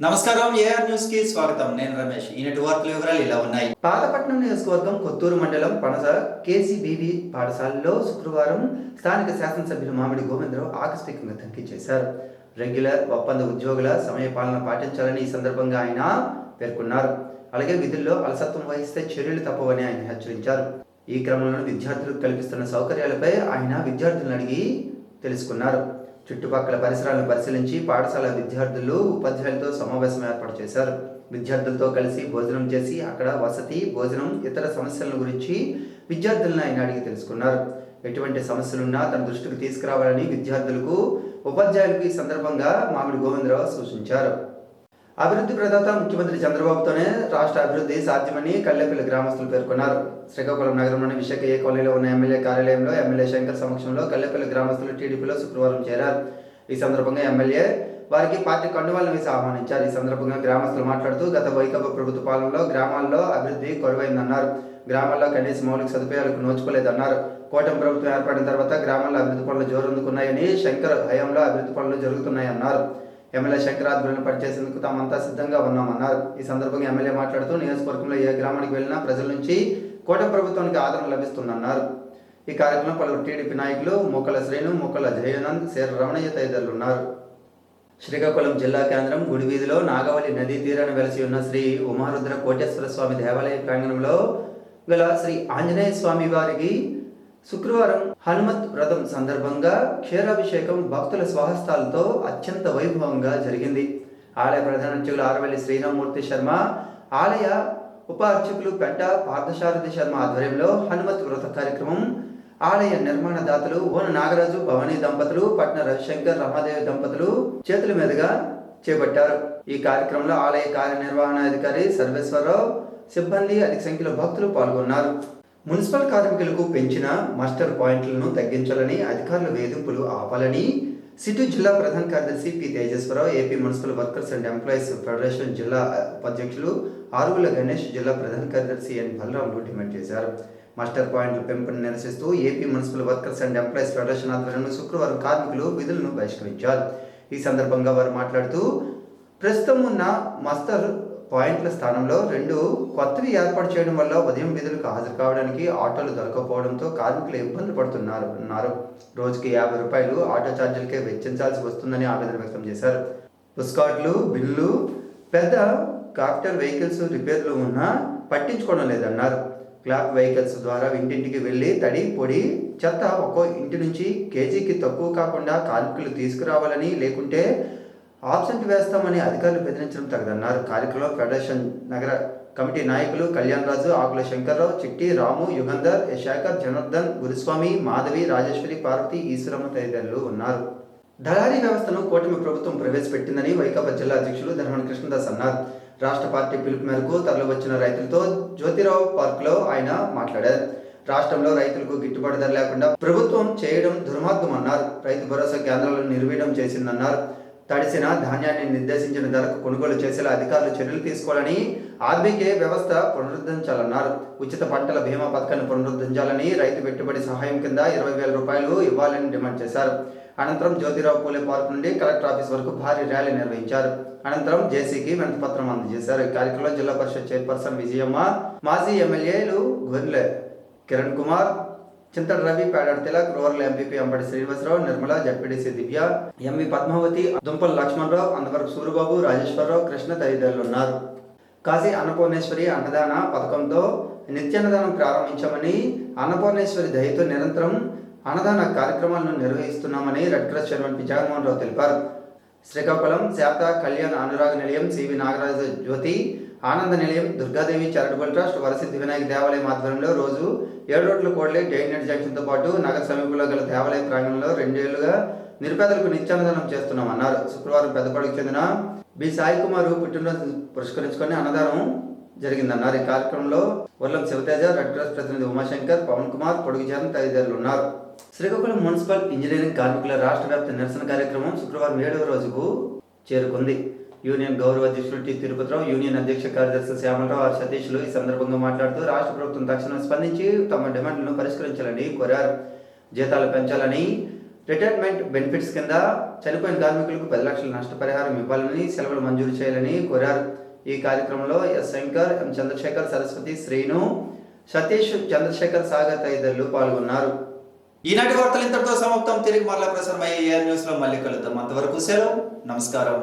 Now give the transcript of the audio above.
నమస్కారం AR news కి స్వాగతం. నేను రమేష్. ఈనాటి వార్తల వివరాలు ఇలా ఉన్నాయి. పాతపట్నం నియోజకవర్గం కొత్తూరు మండలం పనస కేసీబీవీ పాఠశాలలో శుక్రవారం స్థానిక శాసనసభ్యులు మామిడి గోవిందరావు ఆకస్మికంగా తనిఖీ చేశారు. రెగ్యులర్ ఒప్పంద ఉద్యోగుల సమయపాలన పాటించాలని ఈ సందర్భంగా ఆయన పేర్కొన్నారు. అలాగే విధుల్లో అలసత్వం వహిస్తే చర్యలు తప్పవని ఆయన హెచ్చరించారు. ఈ క్రమంలో విద్యార్థులకు కల్పిస్తున్న సౌకర్యాలపై ఆయన విద్యార్థులను అడిగి తెలుసుకున్నారు. చుట్టుపక్కల పరిసరాలను పరిశీలించి పాఠశాల విద్యార్థులు ఉపాధ్యాయులతో సమావేశం ఏర్పాటు చేశారు. విద్యార్థులతో కలిసి భోజనం చేసి అక్కడ వసతి, భోజనం, ఇతర సమస్యల గురించి విద్యార్థులను ఆయన అడిగి తెలుసుకున్నారు. ఎటువంటి సమస్యలున్నా తన దృష్టికి తీసుకురావాలని విద్యార్థులకు, ఉపాధ్యాయులకు ఈ సందర్భంగా మామిడి గోవిందరావు సూచించారు. అభివృద్ధి ప్రదాత ముఖ్యమంత్రి చంద్రబాబుతోనే రాష్ట్ర అభివృద్ధి సాధ్యమని కల్లేపల్లి గ్రామస్తులు పేర్కొన్నారు. శ్రీకాకుళం నగరంలోని విశాఖ ఏ కాలనీలో ఉన్న ఎమ్మెల్యే కార్యాలయంలో ఎమ్మెల్యే శంకర్ సమక్షంలో కల్లేపల్లి గ్రామస్తులు టీడీపీలో శుక్రవారం చేరారు. ఈ సందర్భంగా ఎమ్మెల్యే వారికి పార్టీ కండువాలను వేసి ఆహ్వానించారు. ఈ సందర్భంగా గ్రామస్తులు మాట్లాడుతూ గత వైకాపా ప్రభుత్వ పాలనలో గ్రామాల్లో అభివృద్ధి కొరవైందన్నారు. గ్రామాల్లో కనీస మౌలిక సదుపాయాలకు నోచుకోలేదన్నారు. కూటమి ప్రభుత్వం ఏర్పడిన తర్వాత గ్రామాల్లో అభివృద్ధి పనులు జోరందుకున్నాయని, శంకర్ హయాంలో అభివృద్ధి పనులు జరుగుతున్నాయన్నారు. ఎమ్మెల్యే శంకర్ ఆధ్వర్యంలో పనిచేసేందుకు తామంతా సిద్ధంగా ఉన్నామన్నారు. ఈ సందర్భంగా ఎమ్మెల్యే మాట్లాడుతూ నియోజకవర్గంలో ఏ గ్రామానికి వెళ్ళినా ప్రజల నుంచి కూటమి ప్రభుత్వానికి ఆదరణ లభిస్తుందన్నారు. ఈ కార్యక్రమంలో పలువురు టీడీపీ నాయకులు మొక్కల శ్రేణు, మొక్కల జయానంద్, సేర రమణయ్య తదితరులు ఉన్నారు. శ్రీకాకుళం జిల్లా కేంద్రం గుడివీధిలో నాగవల్లి నదీ తీరాన వెలసి ఉన్న శ్రీ ఉమారుద్ర కోటేశ్వర స్వామి దేవాలయ ప్రాంగణంలో గల శ్రీ ఆంజనేయ స్వామి వారికి శుక్రవారం హనుమత్ వ్రతం సందర్భంగా క్షీరాభిషేకం భక్తుల స్వహస్తాలతో అత్యంత వైభవంగా జరిగింది. ఆలయ ప్రధాన అర్చకులు ఆరవల్లి శ్రీరామమూర్తి శర్మ, ఆలయ ఉప అర్చకులు పెంట పార్థసారథి శర్మ ఆధ్వర్యంలో హనుమత్ వ్రత కార్యక్రమం ఆలయ నిర్మాణదాతలు ఓన నాగరాజు, భవానీ దంపతులు, పట్న రవిశంకర్, రమాదేవి దంపతులు చేతుల మీదుగా చేపట్టారు. ఈ కార్యక్రమంలో ఆలయ కార్యనిర్వహణాధికారి సర్వేశ్వరరావు, సిబ్బంది, అధిక సంఖ్యలో భక్తులు పాల్గొన్నారు. మున్సిపల్ కార్మికులకు పెంచిన మాస్టర్ పాయింట్లను తగ్గించాలని, అధికారుల వేధింపులు ఆపాలని సిటీ జిల్లా ప్రధాన కార్యదర్శి P Tejeswara Rao, AP municipal workers and employees federation జిల్లా ఉపాధ్యక్షులు ఆరుగుల గణేష్, జిల్లా ప్రధాన కార్యదర్శి ఎన్ బలరాములు డిమాండ్ చేశారు. మాస్టర్ పాయింట్ల పెంపును నిరసిస్తూ AP municipal workers and employees federation ఆధ్వర్యంలో శుక్రవారం కార్మికులు విధులను బహిష్కరించారు. ఈ సందర్భంగా వారు మాట్లాడుతూ ప్రస్తుతం ఉన్న మాస్టర్ పాయింట్ల స్థానంలో 2 కొత్తవి ఏర్పాటు చేయడం వల్ల ఉదయం విధులకు హాజరు కావడానికి ఆటోలు దొరకపోవడంతో కార్మికులు ఇబ్బంది పడుతున్నారు. రోజుకి 50 రూపాయలు ఆటో ఛార్జీలకే వెచ్చించాల్సి వస్తుందని ఆవేదన వ్యక్తం చేశారు. పుస్కాట్లు, బిల్లు, పెద్ద క్యాపిటల్ వెహికల్స్ రిపేర్లు ఉన్నా పట్టించుకోవడం లేదన్నారు. క్లాక్ వెహికల్స్ ద్వారా ఇంటింటికి వెళ్లి తడి, పొడి, చెత్త ఒక్కో ఇంటి నుంచి కేజీకి తక్కువ కాకుండా కార్మికులు తీసుకురావాలని, లేకుంటే ఆబ్సెంట్ వేస్తామని అధికారులు బెదిరించడం తగదన్నారు. కార్యక్రమంలో ఫెడరేషన్ నగర కమిటీ నాయకులు కళ్యాణ్ రాజు, ఆకుల శంకర్రావు, చిట్టి, రాము, యుగంధర్, శేఖర్, జనార్దన్, గురుస్వామి, మాధవి, రాజేశ్వరి, పార్వతి, ఈశ్వరమ్మ తదితరులు ఉన్నారు. దళారీ వ్యవస్థను కూటమి ప్రభుత్వం ప్రవేశపెట్టిందని వైకాపా జిల్లా అధ్యక్షులు ధర్మన కృష్ణదాస్ అన్నారు. రాష్ట్ర పార్టీ పిలుపు మేరకు తరలివచ్చిన రైతులతో జ్యోతిరావు పార్కులో ఆయన మాట్లాడారు. రాష్ట్రంలో రైతులకు గిట్టుబాటు ధర లేకుండా ప్రభుత్వం చేయడం దుర్మార్గం అన్నారు. రైతు భరోసా కేంద్రాలను నిర్వీర్యం చేసిందన్నారు. తడిసిన ధాన్యాన్ని నిర్దేశించిన ధరకు కొనుగోలు చేసేలా అధికారులు చర్యలు తీసుకోవాలని, ఆర్బీకే వ్యవస్థ పునరుద్ధరించాలన్నారు. ఉచిత పంటల బీమా పథకాన్ని పునరుద్ధరించాలని, రైతు పెట్టుబడి సహాయం కింద 20,000 రూపాయలు ఇవ్వాలని డిమాండ్ చేశారు. అనంతరం జ్యోతిరావు పూలే పార్క్ నుండి కలెక్టర్ ఆఫీస్ వరకు భారీ ర్యాలీ నిర్వహించారు. అనంతరం జేసీకి వినతిపత్రం అందజేశారు. ఈ కార్యక్రమంలో జిల్లా పరిషత్ చైర్పర్సన్ విజయమ్మ, మాజీ ఎమ్మెల్యేలు Gorre Kiran Kumar, Chintala Ravi, Pedada Tilak, rural MPP Ambati Srinivasarao, Nirmala, ZPTC Divya, MV Padmavathi, Dumpala Lakshmanarao, Andavarapu Suribabu, Rajeswara Rao, Krishna తదితరులు ఉన్నారు. కాశీ అన్నపూర్ణేశ్వరి అన్నదాన పథకంతో నిత్యాన్నదానం ప్రారంభించామని, అన్నపూర్ణేశ్వరి దయతో నిరంతరం అన్నదాన కార్యక్రమాలను నిర్వహిస్తున్నామని red cross chairman P Jaganmohan Rao తెలిపారు. శ్రీకాకుళం శాత కళ్యాణ్ అనురాగ నిలయం, సివి నాగరాజ జ్యోతి ఆనంద నిలయం, దుర్గాదేవి చారిటబుల్ ట్రస్ట్, వరసిద్ధి వినాయక దేవాలయం ఆధ్వర్యంలో రోజు 7 రోడ్ల కోడ్లే డైనెట్ జంక్షన్తో పాటు నగర సమీపంలో గల దేవాలయ ప్రాంగణంలో 2 ఏళ్లుగా నిరుపేదలకు నిత్యాన్నదానం చేస్తున్నామన్నారు. శుక్రవారం పెద్దపాడుకు చెందిన బి సాయి కుమార్ పుట్టినరోజు పురస్కరించుకొని అన్నదానం జరిగిందన్నారు. ఈ కార్యక్రమంలో వర్లం శివతేజ, రెడ్ క్రాస్ ప్రతినిధి ఉమాశంకర్, పవన్ కుమార్, పొడుగు చరణ్ తదితరులు ఉన్నారు. శ్రీకాకుళం మున్సిపల్ ఇంజనీరింగ్ కార్మికుల రాష్ట్ర వ్యాప్త నిరసన కార్యక్రమం శుక్రవారం 7వ రోజుకు చేరుకుంది. యూనియన్ గౌరవ అధ్యక్షులు టి తిరుపతిరావు, యూనియన్ అధ్యక్ష కార్యదర్శి శ్యామలరావు, ఆర్ సతీష్లు ఈ సందర్భంగా మాట్లాడుతూ రాష్ట్ర ప్రభుత్వం తక్షణం స్పందించి తమ డిమాండ్లను పరిష్కరించాలని కోరారు. జీతాలు పెంచాలని, రిటైర్మెంట్ బెనిఫిట్స్ కింద చనిపోయిన కార్మికులకు 10 లక్షల నష్టపరిహారం ఇవ్వాలని, సెలవులు మంజూరు చేయాలని కోరారు. ఈ కార్యక్రమంలో ఎస్ శంకర్, ఎం చంద్రశేఖర్, సరస్వతి, శ్రీను, సతీష్, చంద్రశేఖర్, సాగర్ తదితరులు పాల్గొన్నారు. ఈనాటి వార్తలు ఇంతటితో సమాప్తం. తిరిగి మరలా ప్రసారమయ్యే ఏఆర్ న్యూస్ లో మళ్ళీ కలుద్దాం. అంతవరకు సెలవు. నమస్కారం.